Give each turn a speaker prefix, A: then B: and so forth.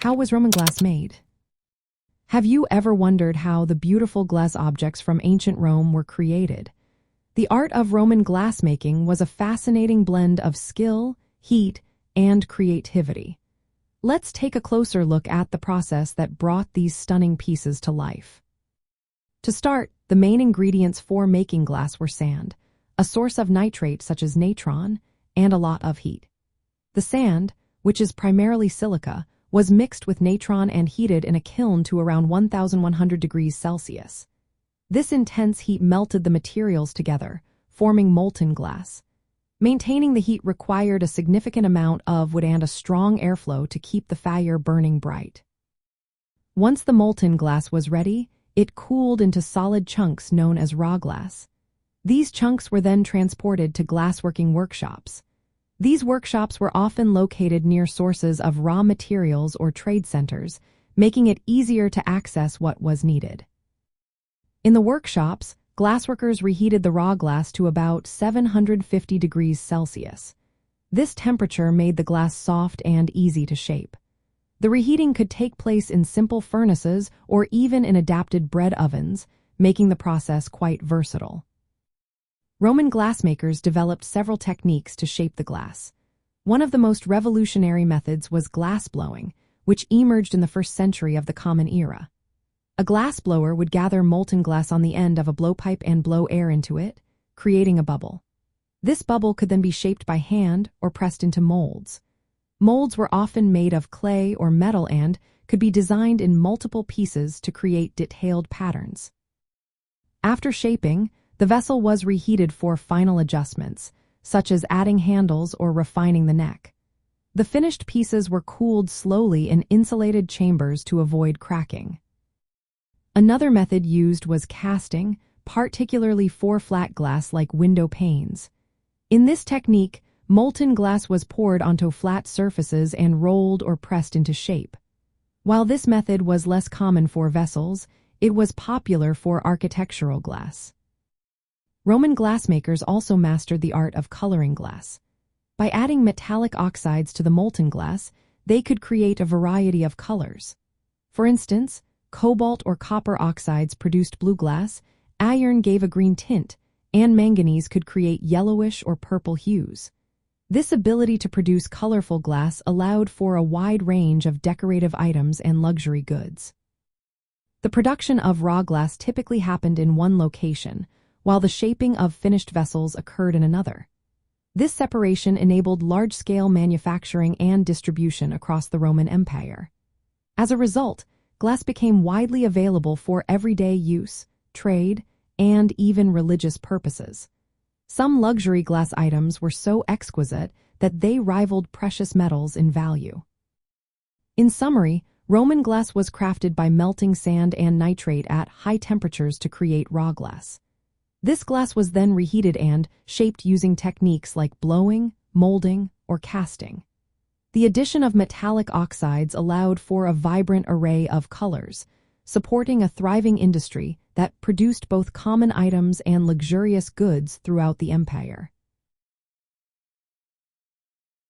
A: How was Roman glass made? Have you ever wondered how the beautiful glass objects from ancient Rome were created? The art of Roman glassmaking was a fascinating blend of skill, heat, and creativity. Let's take a closer look at the process that brought these stunning pieces to life. To start, the main ingredients for making glass were sand, a source of nitrate such as natron, and a lot of heat. The sand, which is primarily silica, was mixed with natron and heated in a kiln to around 1,100 degrees Celsius. This intense heat melted the materials together, forming molten glass. Maintaining the heat required a significant amount of wood and a strong airflow to keep the fire burning bright. Once the molten glass was ready, it cooled into solid chunks known as raw glass. These chunks were then transported to glassworking workshops. These workshops were often located near sources of raw materials or trade centers, making it easier to access what was needed. In the workshops, glassworkers reheated the raw glass to about 750 degrees Celsius. This temperature made the glass soft and easy to shape. The reheating could take place in simple furnaces or even in adapted bread ovens, making the process quite versatile. Roman glassmakers developed several techniques to shape the glass. One of the most revolutionary methods was glassblowing, which emerged in the 1st century of the Common Era. A glassblower would gather molten glass on the end of a blowpipe and blow air into it, creating a bubble. This bubble could then be shaped by hand or pressed into molds. Molds were often made of clay or metal and could be designed in multiple pieces to create detailed patterns. After shaping, the vessel was reheated for final adjustments, such as adding handles or refining the neck. The finished pieces were cooled slowly in insulated chambers to avoid cracking. Another method used was casting, particularly for flat glass like window panes. In this technique, molten glass was poured onto flat surfaces and rolled or pressed into shape. While this method was less common for vessels, it was popular for architectural glass. Roman glassmakers also mastered the art of coloring glass. By adding metallic oxides to the molten glass, they could create a variety of colors. For instance, cobalt or copper oxides produced blue glass, iron gave a green tint, and manganese could create yellowish or purple hues. This ability to produce colorful glass allowed for a wide range of decorative items and luxury goods. The production of raw glass typically happened in one location, while the shaping of finished vessels occurred in another. This separation enabled large-scale manufacturing and distribution across the Roman Empire. As a result, glass became widely available for everyday use, trade, and even religious purposes. Some luxury glass items were so exquisite that they rivaled precious metals in value. In summary, Roman glass was crafted by melting sand and nitrate at high temperatures to create raw glass. This glass was then reheated and shaped using techniques like blowing, molding, or casting. The addition of metallic oxides allowed for a vibrant array of colors, supporting a thriving industry that produced both common items and luxurious goods throughout the empire.